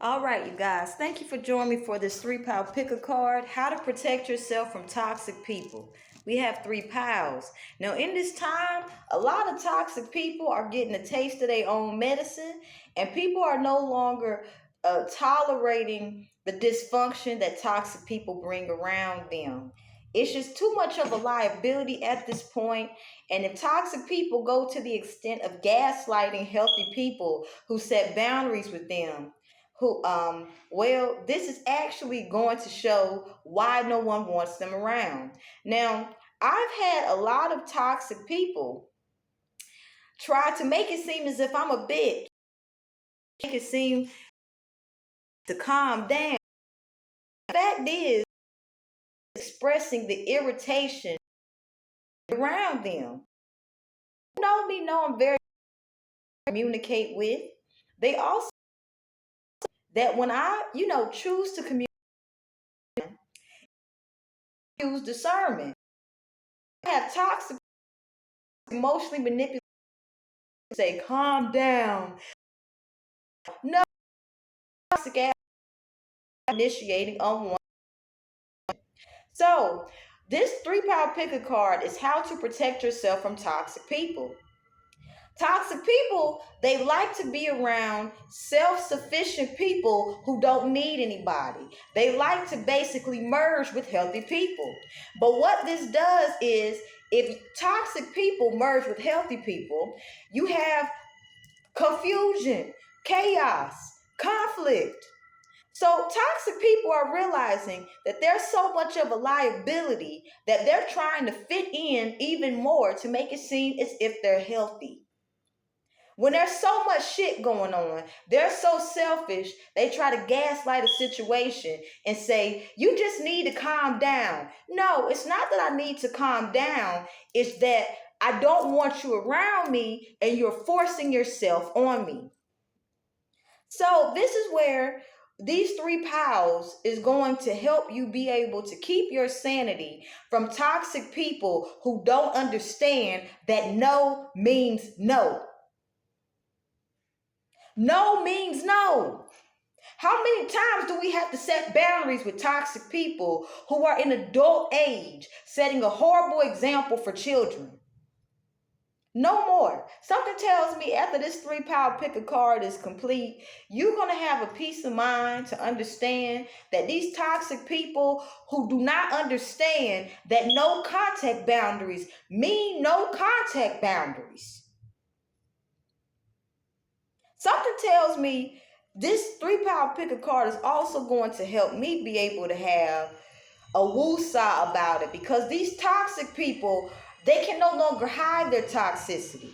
All right, you guys, thank you for joining me for this 3-power picker card, how to protect yourself from toxic people. We have 3 piles. Now, in this time, a lot of toxic people are getting a taste of their own medicine, and people are no longer tolerating the dysfunction that toxic people bring around them. It's just too much of a liability at this point. And if toxic people go to the extent of gaslighting healthy people who set boundaries with them, this is actually going to show why no one wants them around. Now, I've had a lot of toxic people try to make it seem as if I'm a bitch, make it seem to calm down. The fact is, expressing the irritation around them. You know me, know I'm very communicate with. They also that when I, choose to communicate, use discernment. I have toxic, emotionally manipulative, say, calm down. No, toxic ass initiating on one. So, this 3-power picker card is how to protect yourself from toxic people. Toxic people, they like to be around self-sufficient people who don't need anybody. They like to basically merge with healthy people. But what this does is, if toxic people merge with healthy people, you have confusion, chaos, conflict. So toxic people are realizing that there's so much of a liability that they're trying to fit in even more to make it seem as if they're healthy. When there's so much shit going on, they're so selfish, they try to gaslight a situation and say, you just need to calm down. No, it's not that I need to calm down. It's that I don't want you around me and you're forcing yourself on me. So this is where these 3 piles is going to help you be able to keep your sanity from toxic people who don't understand that no means no. No means no. How many times do we have to set boundaries with toxic people who are in adult age, setting a horrible example for children? No more. Something tells me after this 3-power picker card is complete, you're going to have a peace of mind to understand that these toxic people who do not understand that no contact boundaries mean no contact boundaries. Something tells me this 3-power picker card is also going to help me be able to have a woosah about it, because these toxic people, they can no longer hide their toxicity.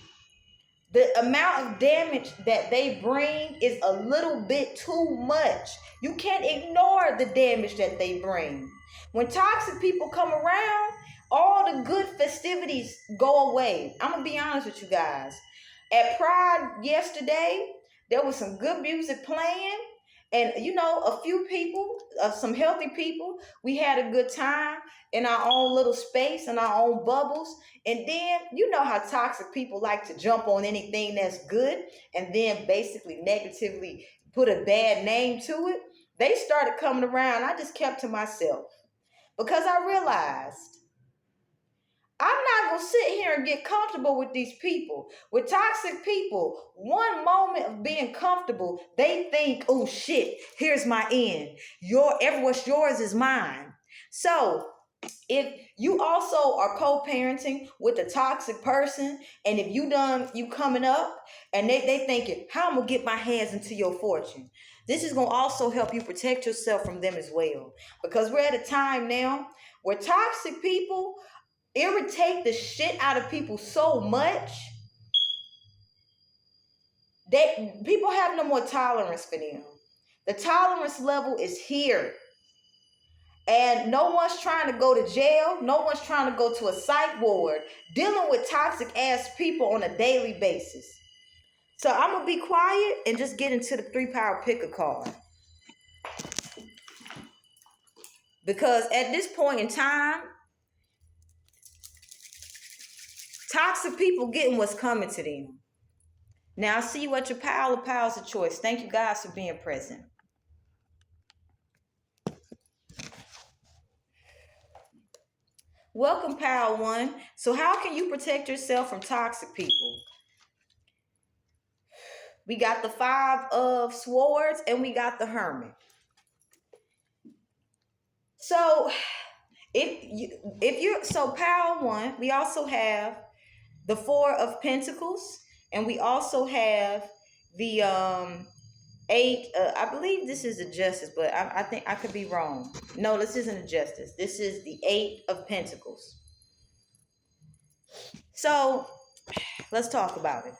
The amount of damage that they bring is a little bit too much. You can't ignore the damage that they bring. When toxic people come around, all the good festivities go away. I'm going to be honest with you guys. At Pride yesterday, there was some good music playing. And, a few people, some healthy people, we had a good time in our own little space, in our own bubbles. And then, you know how toxic people like to jump on anything that's good and then basically negatively put a bad name to it. They started coming around. I just kept to myself because I realized I'm not going to sit here and get comfortable with these people. With toxic people, one moment of being comfortable, they think, oh shit, here's my end. What's yours is mine. So if you also are co-parenting with a toxic person, and if you coming up and they thinking, how I'm going to get my hands into your fortune. This is going to also help you protect yourself from them as well. Because we're at a time now where toxic people irritate the shit out of people so much that people have no more tolerance for them. The tolerance level is here. And no one's trying to go to jail. No one's trying to go to a psych ward dealing with toxic ass people on a daily basis. So I'm going to be quiet and just get into the 3-power picker card. Because at this point in time, toxic people getting what's coming to them. Now, I see you at your pile of piles of choice. Thank you guys for being present. Welcome, Power One. So, how can you protect yourself from toxic people? We got the Five of Swords and we got the Hermit. So, if you're Power One, we also have the Four of Pentacles, and we also have the eight. I believe this is the Justice, but I think I could be wrong. No, this isn't a Justice. This is the Eight of Pentacles. So let's talk about it.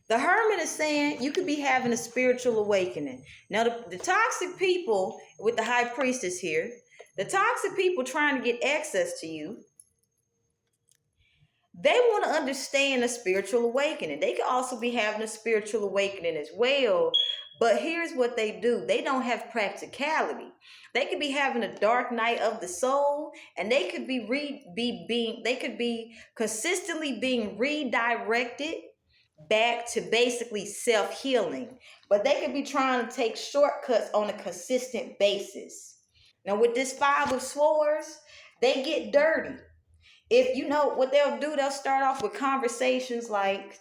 The Hermit is saying you could be having a spiritual awakening. Now, the toxic people with the High Priestess here, the toxic people trying to get access to you, they want to understand a spiritual awakening. They could also be having a spiritual awakening as well. But here's what they do. They don't have practicality. They could be having a dark night of the soul, and they could be consistently being redirected back to basically self-healing. But they could be trying to take shortcuts on a consistent basis. Now with this Five of Swords, they get dirty. If you know what they'll do, they'll start off with conversations like,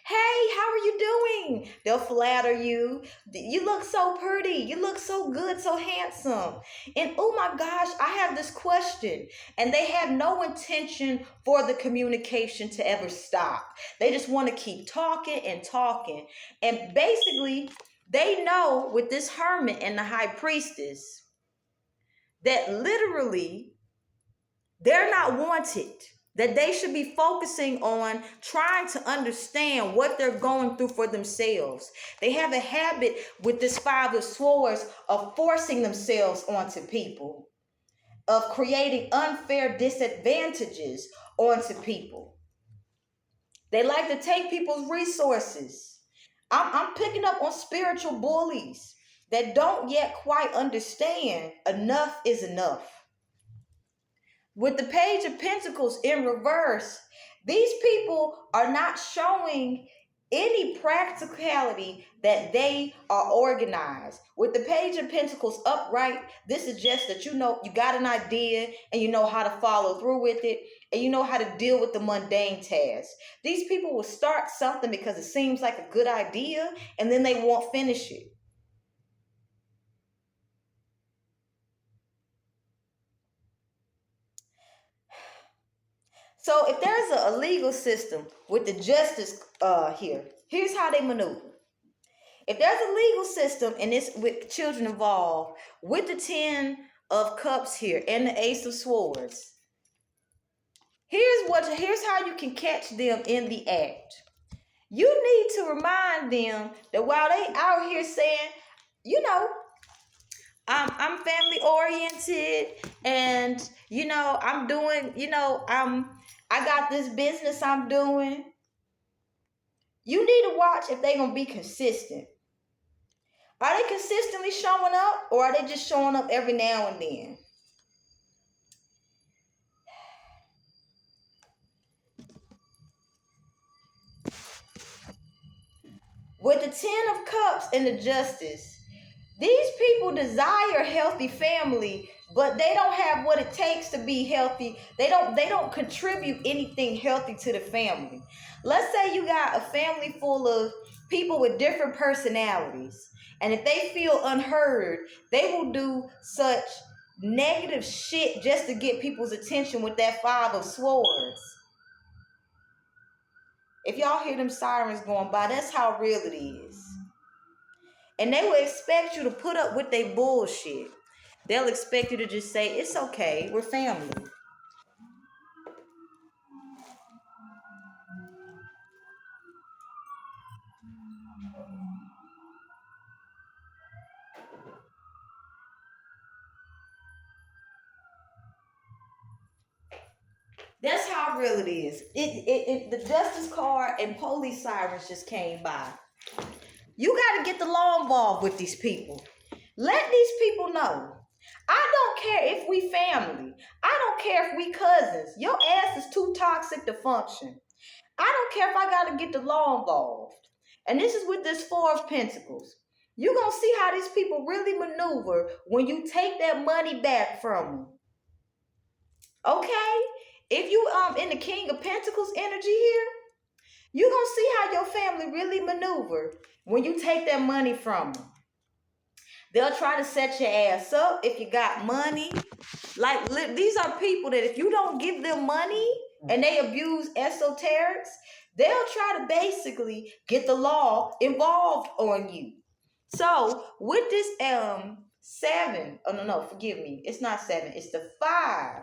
hey, how are you doing? They'll flatter you. You look so pretty. You look so good, so handsome. And oh my gosh, I have this question. And they have no intention for the communication to ever stop. They just want to keep talking and talking. And basically, they know with this Hermit and the High Priestess that literally they're not wanted, that they should be focusing on trying to understand what they're going through for themselves. They have a habit with this Five of Swords of forcing themselves onto people, of creating unfair disadvantages onto people. They like to take people's resources. I'm picking up on spiritual bullies that don't yet quite understand enough is enough. With the Page of Pentacles in reverse, these people are not showing any practicality that they are organized. With the Page of Pentacles upright, this suggests that you know you got an idea and you know how to follow through with it and you know how to deal with the mundane tasks. These people will start something because it seems like a good idea and then they won't finish it. So if there's a legal system with the justice here's how they maneuver. If there's a legal system and it's with children involved, with the 10 of Cups here and the Ace of Swords, here's how you can catch them in the act. You need to remind them that while they out here saying, you know, I'm family oriented and I'm doing, I got this business I'm doing. You need to watch if they're gonna be consistent. Are they consistently showing up or are they just showing up every now and then? With the 10 of Cups and the Justice, these people desire healthy family, but they don't have what it takes to be healthy. They don't contribute anything healthy to the family. Let's say you got a family full of people with different personalities, and if they feel unheard, they will do such negative shit just to get people's attention with that Five of Swords. If y'all hear them sirens going by, that's how real it is. And they will expect you to put up with their bullshit. They'll expect you to just say, it's okay, we're family. That's how real it is. The Justice card and police sirens just came by. You got to get the long ball with these people. Let these people know. I don't care if we family. I don't care if we cousins. Your ass is too toxic to function. I don't care if I got to get the law involved. And this is with this Four of Pentacles. You're going to see how these people really maneuver when you take that money back from them. Okay? If you in the King of Pentacles energy here, you're going to see how your family really maneuver when you take that money from them. They'll try to set your ass up if you got money. Like, these are people that if you don't give them money and they abuse esoterics, they'll try to basically get the law involved on you. So with this seven, oh no, forgive me. It's not seven, it's the 5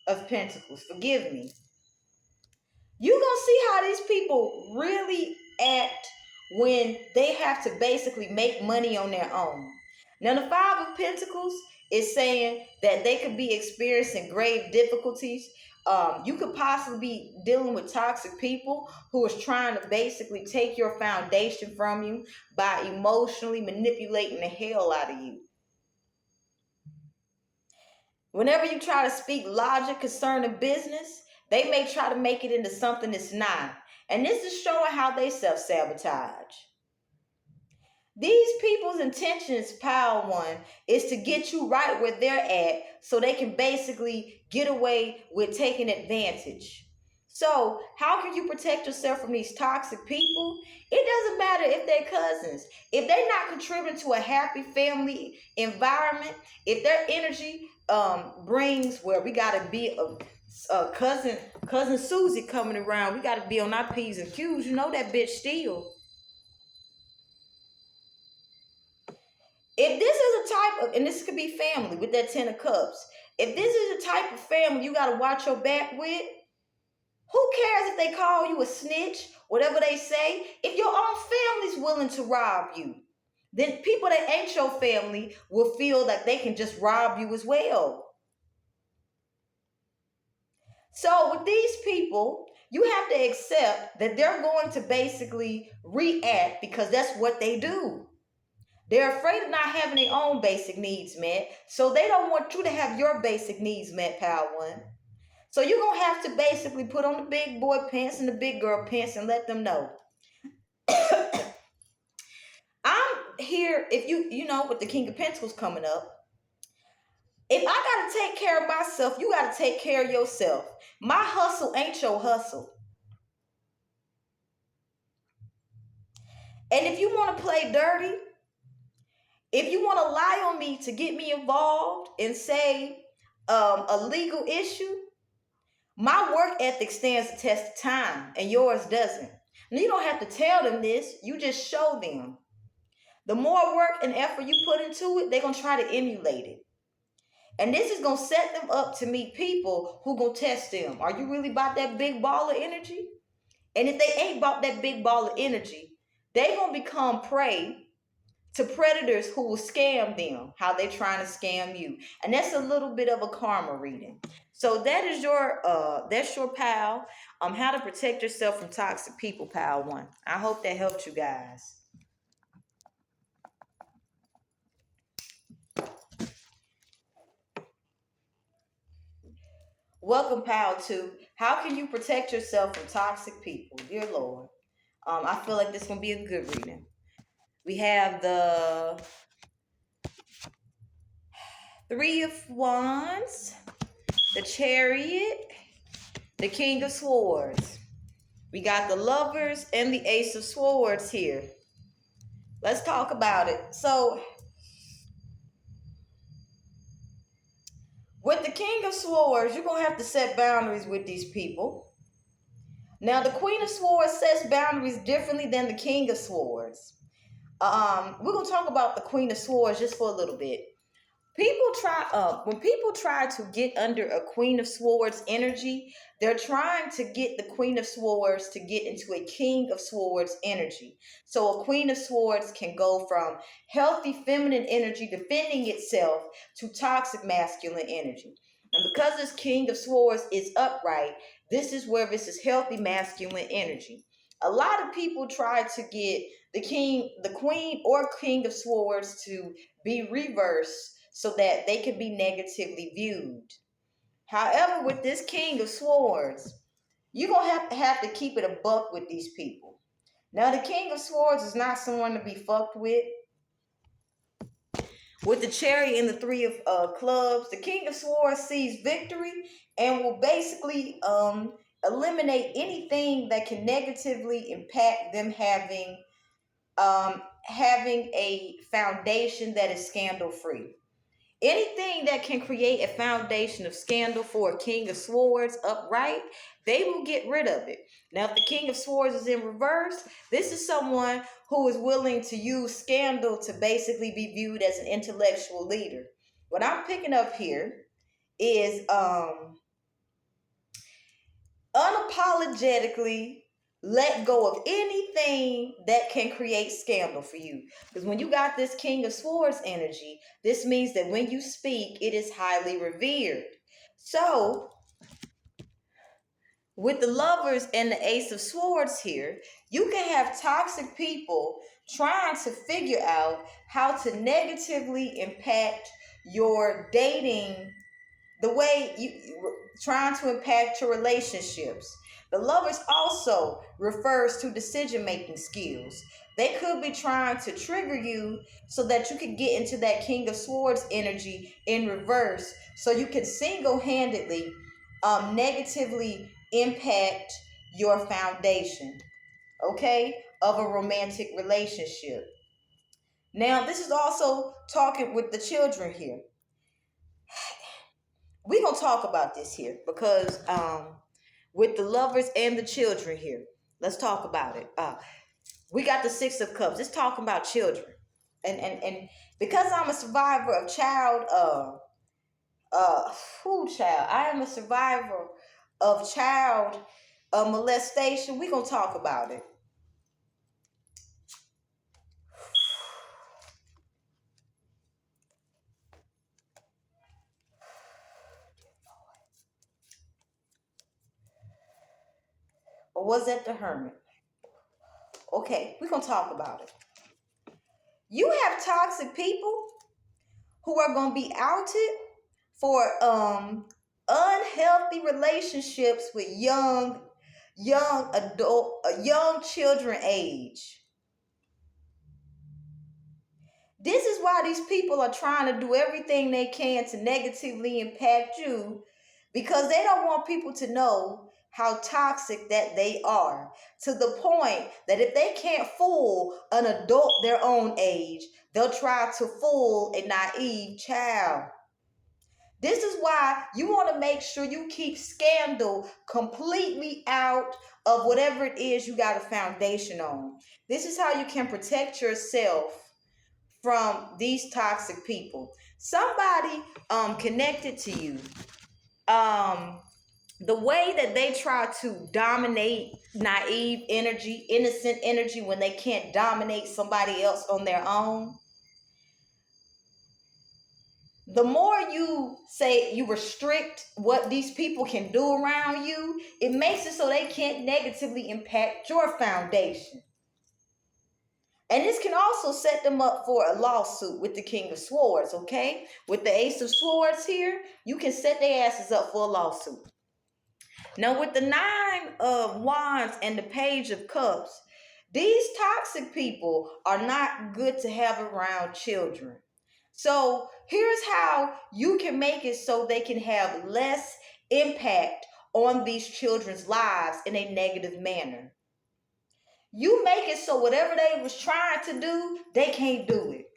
of Pentacles. Forgive me. You're going to see how these people really act when they have to basically make money on their own. Now, the 5 of Pentacles is saying that they could be experiencing grave difficulties. You could possibly be dealing with toxic people who is trying to basically take your foundation from you by emotionally manipulating the hell out of you. Whenever you try to speak logic concerning business, they may try to make it into something it's not. And this is showing how they self-sabotage. These people's intentions, Pile 1, is to get you right where they're at so they can basically get away with taking advantage. So, how can you protect yourself from these toxic people? It doesn't matter if they're cousins. If they're not contributing to a happy family environment, if their energy brings where we gotta be a cousin Susie coming around, we gotta be on our P's and Q's. You know that bitch still. If this is a type of, and this could be family with that 10 of Cups. If this is a type of family you gotta watch your back with, who cares if they call you a snitch, whatever they say? If your own family's willing to rob you, then people that ain't your family will feel that they can just rob you as well. So with these people, you have to accept that they're going to basically react because that's what they do. They're afraid of not having their own basic needs met. So they don't want you to have your basic needs met, Pal 1. So you're going to have to basically put on the big boy pants and the big girl pants and let them know. I'm here, if you know, with the King of Pentacles coming up. If I got to take care of myself, you got to take care of yourself. My hustle ain't your hustle. And if you want to play dirty, if you want to lie on me to get me involved in, say, a legal issue, my work ethic stands the test of time and yours doesn't. And you don't have to tell them this. You just show them. The more work and effort you put into it, they're going to try to emulate it. And this is going to set them up to meet people who going to test them. Are you really about that big ball of energy? And if they ain't about that big ball of energy, they're going to become prey to predators who will scam them, how they're trying to scam you. And that's a little bit of a karma reading. So that is that's your pal. How to protect yourself from toxic people, Pal 1. I hope that helped you guys. Welcome, Pal 2. How can you protect yourself from toxic people? Dear Lord. I feel like this is going to be a good reading. We have the 3 of Wands, the Chariot, the King of Swords. We got the Lovers and the Ace of Swords here. Let's talk about it. So, with the King of Swords, you're going to have to set boundaries with these people. Now, the Queen of Swords sets boundaries differently than the King of Swords. We're going to talk about the Queen of Swords just for a little bit. When people try to get under a Queen of Swords energy, they're trying to get the Queen of Swords to get into a King of Swords energy. So a Queen of Swords can go from healthy feminine energy defending itself to toxic masculine energy. And because this King of Swords is upright, this is where this is healthy masculine energy. A lot of people try to get the queen or King of Swords to be reversed so that they can be negatively viewed. However, with this King of Swords, you're going to have to keep it a buck with these people. Now, the King of Swords is not someone to be fucked with. With the Chariot and the Three of Clubs, the King of Swords sees victory and will basically eliminate anything that can negatively impact them having a foundation that is scandal free. Anything that can create a foundation of scandal for a King of Swords upright, they will get rid of it. Now, if the King of Swords is in reverse, this is someone who is willing to use scandal to basically be viewed as an intellectual leader. What I'm picking up here is unapologetically let go of anything that can create scandal for you. Because when you got this King of Swords energy, this means that when you speak, it is highly revered. So, with the Lovers and the Ace of Swords here, you can have toxic people trying to figure out how to negatively impact your dating, the way you trying to impact your relationships. The Lovers also refers to decision-making skills. They could be trying to trigger you so that you can get into that King of Swords energy in reverse, so you can single-handedly negatively impact your foundation, okay, of a romantic relationship. Now, this is also talking with the children here. We're going to talk about this here because with the Lovers and the children here, let's talk about it. We got the Six of Cups. It's talking about children. And because I'm a survivor of I am a survivor of child molestation. We're going to talk about it. Or was that the Hermit? Okay, we're going to talk about it. You have toxic people who are going to be outed for unhealthy relationships with young children age. This is why these people are trying to do everything they can to negatively impact you, because they don't want people to know how toxic that they are, to the point that if they can't fool an adult their own age, they'll try to fool a naive child. This is why you want to make sure you keep scandal completely out of whatever it is you got a foundation on. This is how you can protect yourself from these toxic people. Somebody connected to you, the way that they try to dominate naive energy, innocent energy, when they can't dominate somebody else on their own. The more you say you restrict what these people can do around you, it makes it so they can't negatively impact your foundation. And this can also set them up for a lawsuit with the King of Swords, okay? With the Ace of Swords here, you can set their asses up for a lawsuit. Now, with the Nine of Wands and the Page of Cups, these toxic people are not good to have around children. So here's how you can make it so they can have less impact on these children's lives in a negative manner. You make it so whatever they was trying to do, they can't do it.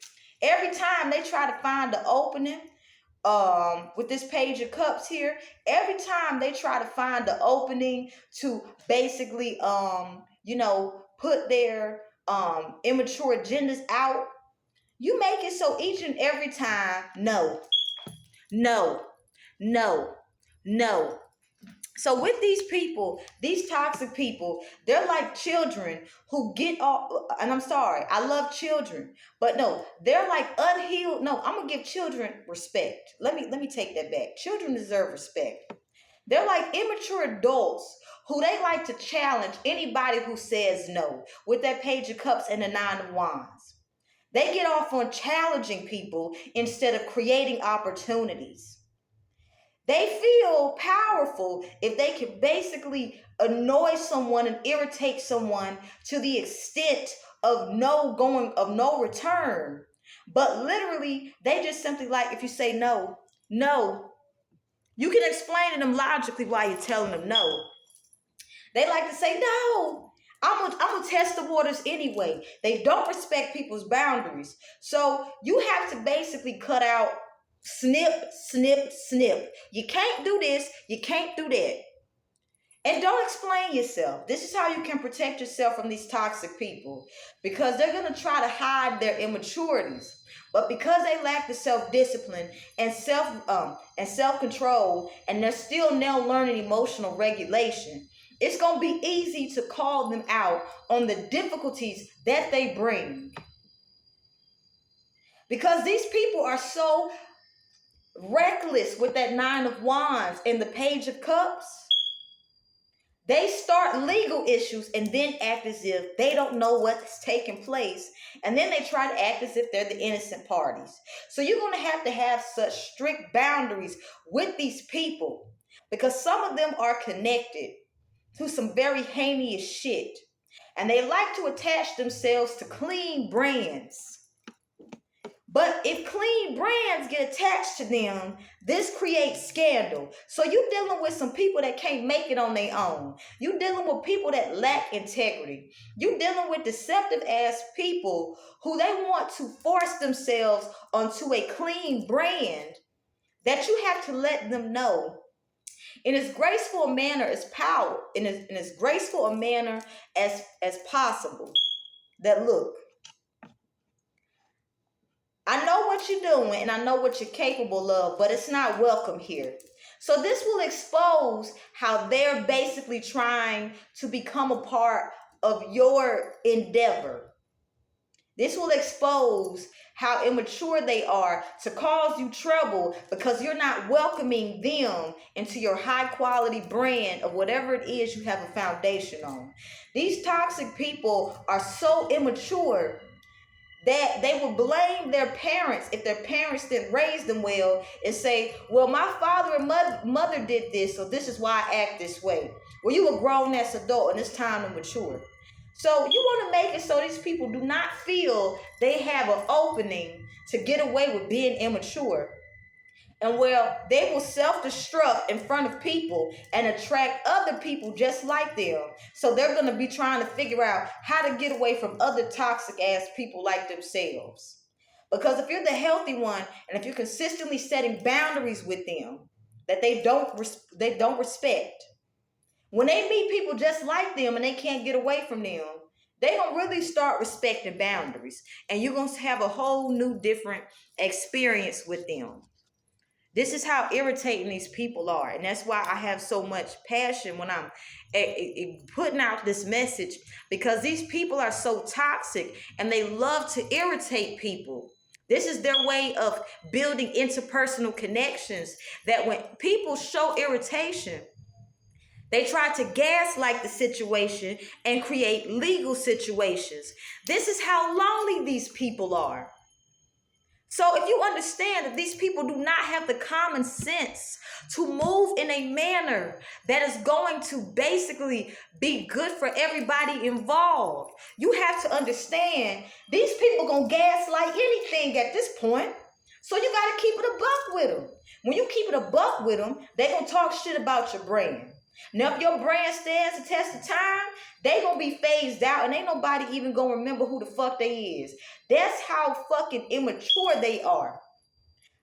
Every time they try to find the opening, with this Page of Cups here, every time they try to find the opening to basically, put their immature agendas out, you make it so each and every time, no, no, no, no. So with these people, these toxic people, they're like children who get off, and I'm sorry, I love children, but no, they're like unhealed. No, I'm gonna give children respect. Let me take that back. Children deserve respect. They're like immature adults who they like to challenge anybody who says no, with that Page of Cups and the Nine of Wands. They get off on challenging people instead of creating opportunities. They feel powerful if they can basically annoy someone and irritate someone to the extent of no return. But literally, they just simply like, if you say no, no, you can explain to them logically why you're telling them no. They like to say, no, I'm gonna test the waters anyway. They don't respect people's boundaries. So you have to basically cut out snip, snip, snip. You can't do this, you can't do that. And don't explain yourself. This is how you can protect yourself from these toxic people, because they're going to try to hide their immaturities. But because they lack the self-discipline and self-control, and they're still now learning emotional regulation, it's going to be easy to call them out on the difficulties that they bring. Because these people are so reckless with that Nine of Wands and the Page of Cups. They start legal issues and then act as if they don't know what's taking place. And then they try to act as if they're the innocent parties. So you're going to have such strict boundaries with these people, because some of them are connected to some very heinous shit. And they like to attach themselves to clean brands. But if clean brands get attached to them, this creates scandal. So you're dealing with some people that can't make it on their own. You're dealing with people that lack integrity. You're dealing with deceptive ass people who they want to force themselves onto a clean brand that you have to let them know in as graceful a manner as power, in as graceful a manner as possible, that look, I know what you're doing and I know what you're capable of, but it's not welcome here. So this will expose how they're basically trying to become a part of your endeavor. This will expose how immature they are to cause you trouble, because you're not welcoming them into your high quality brand of whatever it is you have a foundation on. These toxic people are so immature that they will blame their parents if their parents didn't raise them well, and say, well, my father and mother did this, so this is why I act this way. Well, you a grown ass adult and it's time to mature. So you want to make it so these people do not feel they have an opening to get away with being immature. And well, they will self-destruct in front of people and attract other people just like them. So they're going to be trying to figure out how to get away from other toxic ass people like themselves. Because if you're the healthy one, and if you're consistently setting boundaries with them that they don't respect, when they meet people just like them and they can't get away from them, they don't really start respecting boundaries. And you're going to have a whole new different experience with them. This is how irritating these people are. And that's why I have so much passion when I'm putting out this message, because these people are so toxic and they love to irritate people. This is their way of building interpersonal connections, that when people show irritation, they try to gaslight the situation and create legal situations. This is how lonely these people are. So if you understand that these people do not have the common sense to move in a manner that is going to basically be good for everybody involved, you have to understand these people gonna gaslight anything at this point. So you gotta keep it a buck with them. When you keep it a buck with them, they gonna talk shit about your brand. Now, if your brand stands the test of time, they gonna be phased out, and ain't nobody even gonna remember who the fuck they is. That's how fucking immature they are.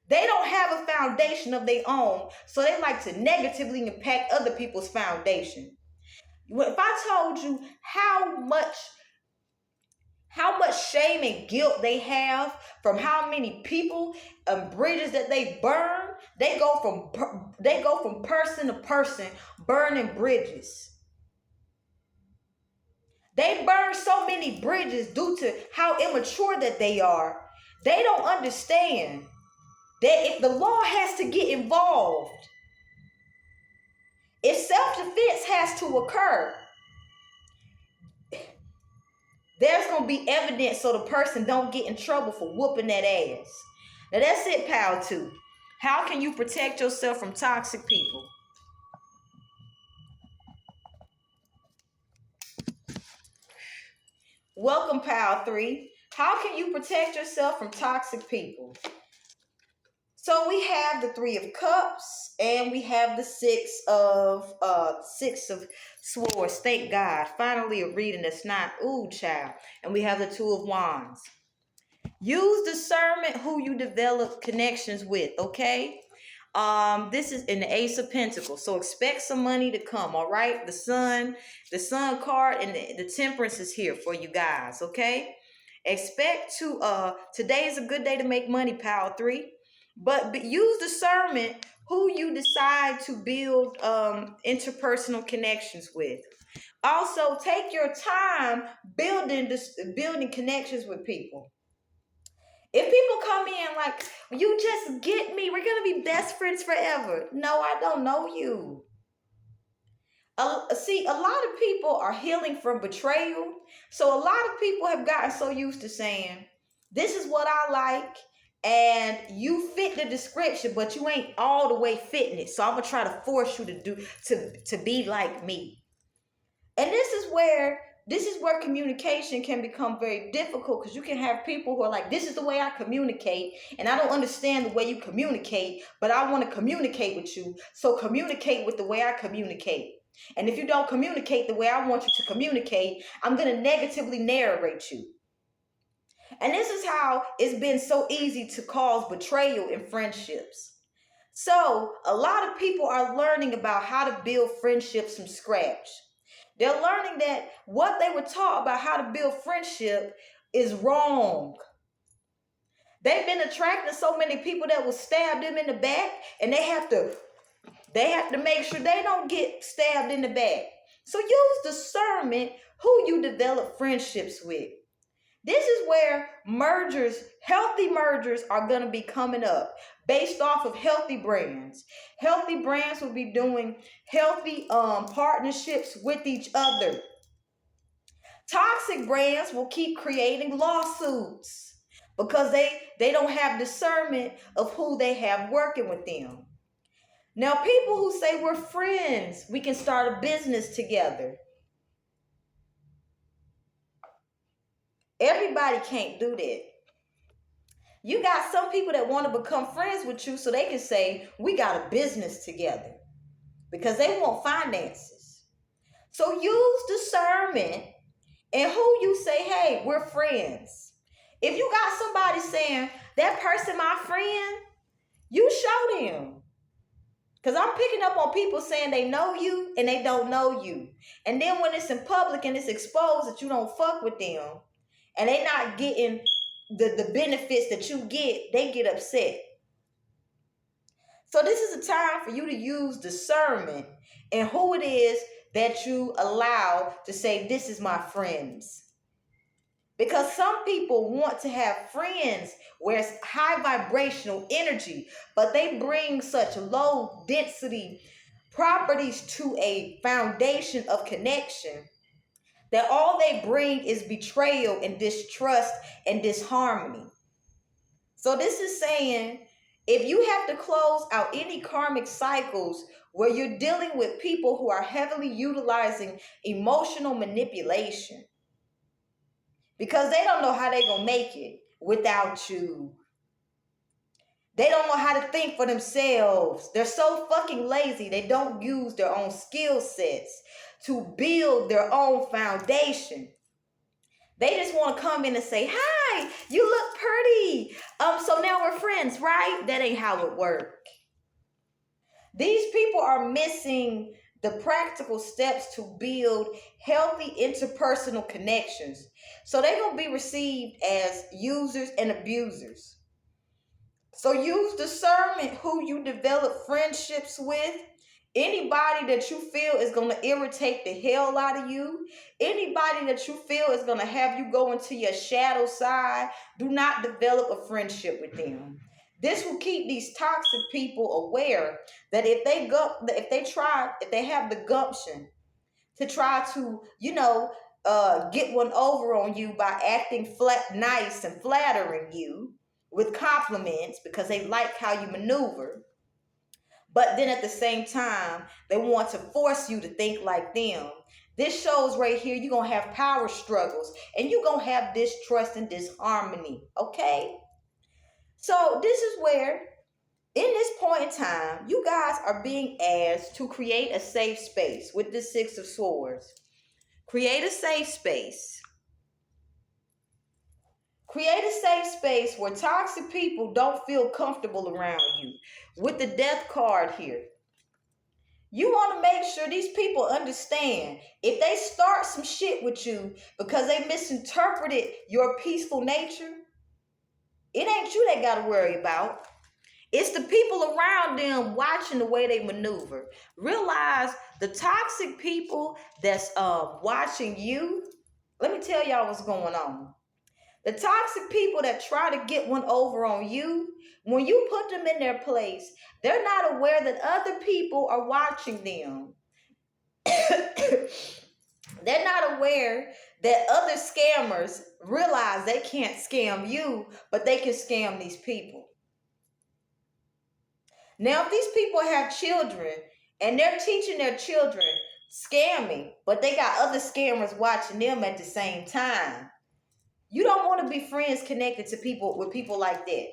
They don't have a foundation of their own, so they like to negatively impact other people's foundation. If I told you how much shame and guilt they have from how many people and bridges that they burn, they go from person to person burning bridges. They burn so many bridges due to how immature that they are. They don't understand that if the law has to get involved, if self-defense has to occur, there's going to be evidence so the person don't get in trouble for whooping that ass. Now that's it, pal, too. How can you protect yourself from toxic people? Welcome, pal 3. How can you protect yourself from toxic people? So we have the Three of Cups and we have the Six of Swords. Thank God. Finally a reading that's not ooh child. And we have the Two of Wands. Use discernment who you develop connections with, okay? This is in the Ace of Pentacles. So expect some money to come, all right? The sun card and the Temperance is here for you guys, okay? Expect to today is a good day to make money, Power 3. But use discernment who you decide to build interpersonal connections with. Also, take your time building connections with people. If people come in like, you just get me, we're going to be best friends forever. No, I don't know you. See, a lot of people are healing from betrayal. So a lot of people have gotten so used to saying, this is what I like, and you fit the description, but you ain't all the way fitting it. So I'm going to try to force you to be like me. And this is where communication can become very difficult, because you can have people who are like, this is the way I communicate, and I don't understand the way you communicate, but I want to communicate with you. So communicate with the way I communicate. And if you don't communicate the way I want you to communicate, I'm going to negatively narrate you. And this is how it's been so easy to cause betrayal in friendships. So a lot of people are learning about how to build friendships from scratch. They're learning that what they were taught about how to build friendship is wrong. They've been attracting so many people that will stab them in the back, and they have to make sure they don't get stabbed in the back. So use discernment who you develop friendships with. This is where healthy mergers are going to be coming up based off of healthy brands. Healthy brands will be doing healthy partnerships with each other. Toxic brands will keep creating lawsuits because they don't have discernment of who they have working with them. Now, people who say we're friends, we can start a business together. Everybody can't do that. You got some people that want to become friends with you so they can say, we got a business together, because they want finances. So use discernment and who you say, hey, we're friends. If you got somebody saying, that person my friend, you show them. Because I'm picking up on people saying they know you and they don't know you. And then when it's in public and it's exposed that you don't fuck with them and they not getting the benefits that you get, they get upset. So this is a time for you to use discernment and who it is that you allow to say, this is my friends. Because some people want to have friends where it's high vibrational energy, but they bring such low density properties to a foundation of connection that all they bring is betrayal and distrust and disharmony. So this is saying, if you have to close out any karmic cycles where you're dealing with people who are heavily utilizing emotional manipulation, because they don't know how they're going to make it without you. They don't know how to think for themselves. They're so fucking lazy. They don't use their own skill sets to build their own foundation. They just want to come in and say, hi, you look pretty. So now we're friends, right? That ain't how it works. These people are missing the practical steps to build healthy interpersonal connections. So they're going to be received as users and abusers. So use discernment who you develop friendships with. Anybody that you feel is going to irritate the hell out of you, anybody that you feel is going to have you go into your shadow side, do not develop a friendship with them. This will keep these toxic people aware that if they have the gumption to try to, get one over on you by acting nice and flattering you with compliments because they like how you maneuver, but then at the same time, they want to force you to think like them. This shows right here you're going to have power struggles and you're going to have distrust and disharmony. Okay? So this is where, in this point in time, you guys are being asked to create a safe space with the Six of Swords. Create a safe space. Create a safe space where toxic people don't feel comfortable around you. With the Death card here. You want to make sure these people understand if they start some shit with you because they misinterpreted your peaceful nature, it ain't you they got to worry about. It's the people around them watching the way they maneuver. Realize the toxic people that's watching you. Let me tell y'all what's going on. The toxic people that try to get one over on you, when you put them in their place, they're not aware that other people are watching them. They're not aware that other scammers realize they can't scam you, but they can scam these people. Now, if these people have children and they're teaching their children scamming, but they got other scammers watching them at the same time, you don't want to be friends connected to people with people like that.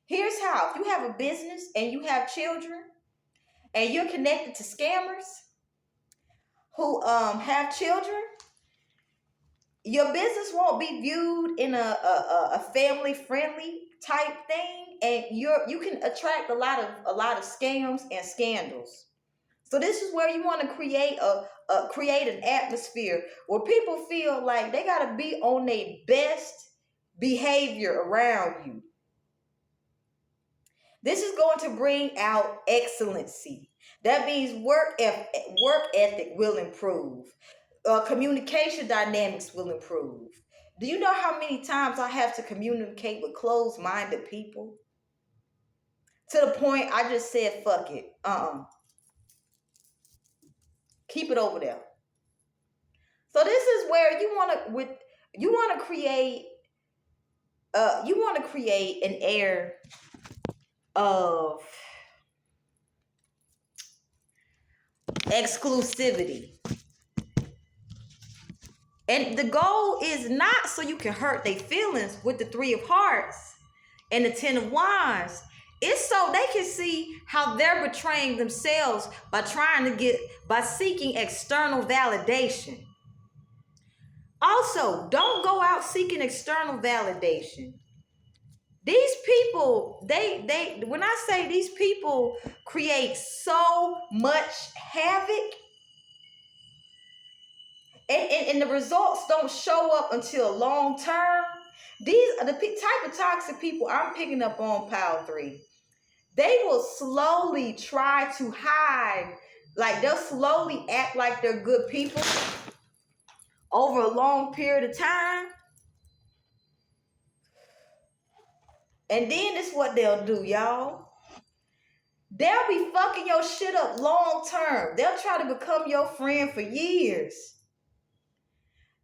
Here's how. If you have a business and you have children and you're connected to scammers who have children, your business won't be viewed in a family friendly type thing, and you can attract a lot of scams and scandals. So this is where you want to create create an atmosphere where people feel like they got to be on their best behavior around you. This is going to bring out excellency. That means work ethic will improve. Communication dynamics will improve. Do you know how many times I have to communicate with closed-minded people? To the point I just said, fuck it. Keep it over there. So this is where you want to create an air of exclusivity. And the goal is not so you can hurt their feelings with the Three of Hearts and the Ten of Wands. It's so they can see how they're betraying themselves by seeking external validation. Also, don't go out seeking external validation. These people, when I say these people create so much havoc, and the results don't show up until long term. These are the type of toxic people I'm picking up on Pile 3. They will slowly try to hide, like they'll slowly act like they're good people over a long period of time. And then this is what they'll do, y'all. They'll be fucking your shit up long term. They'll try to become your friend for years.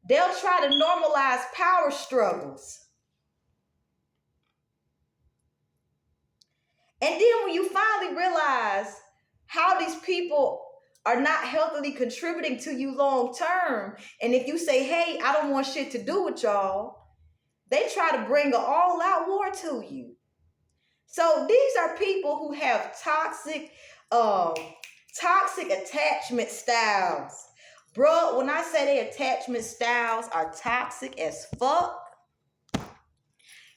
They'll try to normalize power struggles. And then when you finally realize how these people are not healthily contributing to you long term, and if you say, hey, I don't want shit to do with y'all, they try to bring an all-out war to you. So these are people who have toxic attachment styles. Bro, when I say their attachment styles are toxic as fuck,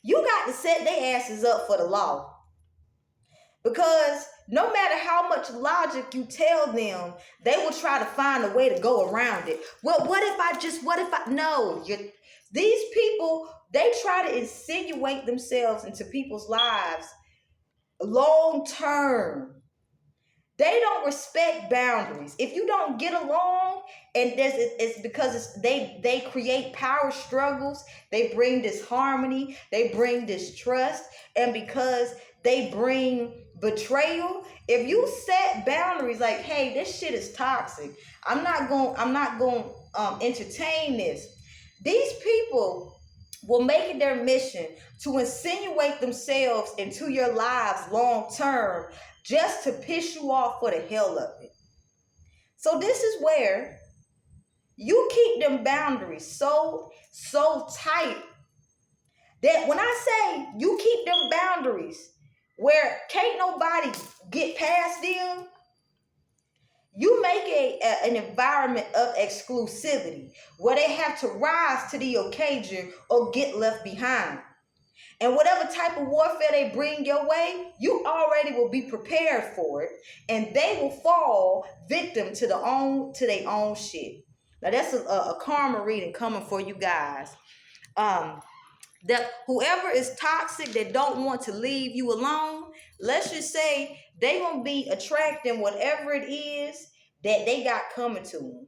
you got to set their asses up for the law. Because no matter how much logic you tell them, they will try to find a way to go around it. Well, no. These people, they try to insinuate themselves into people's lives long term. They don't respect boundaries. If you don't get along, and it's because they create power struggles, they bring disharmony, they bring distrust, and because they bring betrayal. If you set boundaries like, hey, this shit is toxic, I'm not going to entertain this. These people will make it their mission to insinuate themselves into your lives long term, just to piss you off for the hell of it. So this is where You keep them boundaries so tight that when I say you keep them boundaries where can't nobody get past them, you make an environment of exclusivity where they have to rise to the occasion or get left behind. And whatever type of warfare they bring your way, you already will be prepared for it, and they will fall victim to their own shit. Now that's a karma reading coming for you guys. That whoever is toxic that don't want to leave you alone, let's just say they gonna be attracting whatever it is that they got coming to them,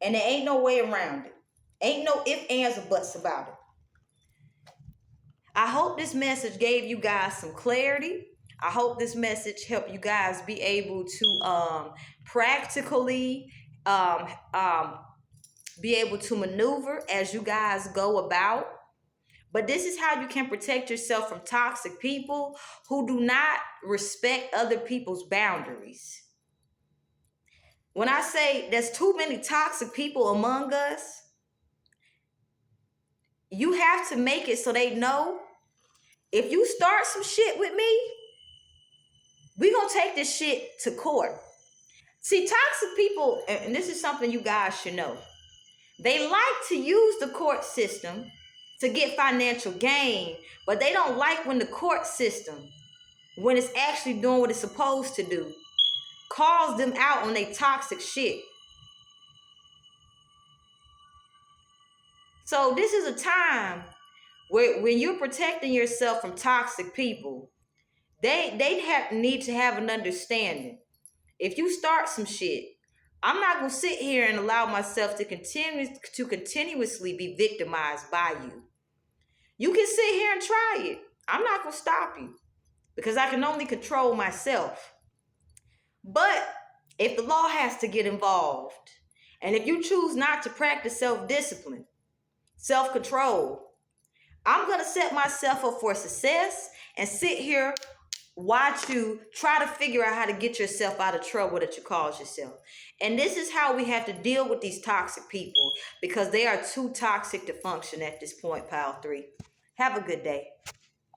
and there ain't no way around it. Ain't no ifs, ands, or buts about it. I hope this message gave you guys some clarity. I hope this message helped you guys be able to practically be able to maneuver as you guys go about. But this is how you can protect yourself from toxic people who do not respect other people's boundaries. When I say there's too many toxic people among us, you have to make it so they know if you start some shit with me, we gonna take this shit to court. See, toxic people, and this is something you guys should know, they like to use the court system to get financial gain, but they don't like when the court system, when it's actually doing what it's supposed to do, calls them out on their toxic shit. So this is a time where when you're protecting yourself from toxic people, they need to have an understanding. If you start some shit, I'm not gonna sit here and allow myself to continuously be victimized by you. You can sit here and try it. I'm not gonna stop you because I can only control myself. But if the law has to get involved, and if you choose not to practice self-discipline, self-control, I'm gonna set myself up for success and sit here, watch you try to figure out how to get yourself out of trouble that you caused yourself. And this is how we have to deal with these toxic people, because they are too toxic to function at this point, Pile 3. Have a good day.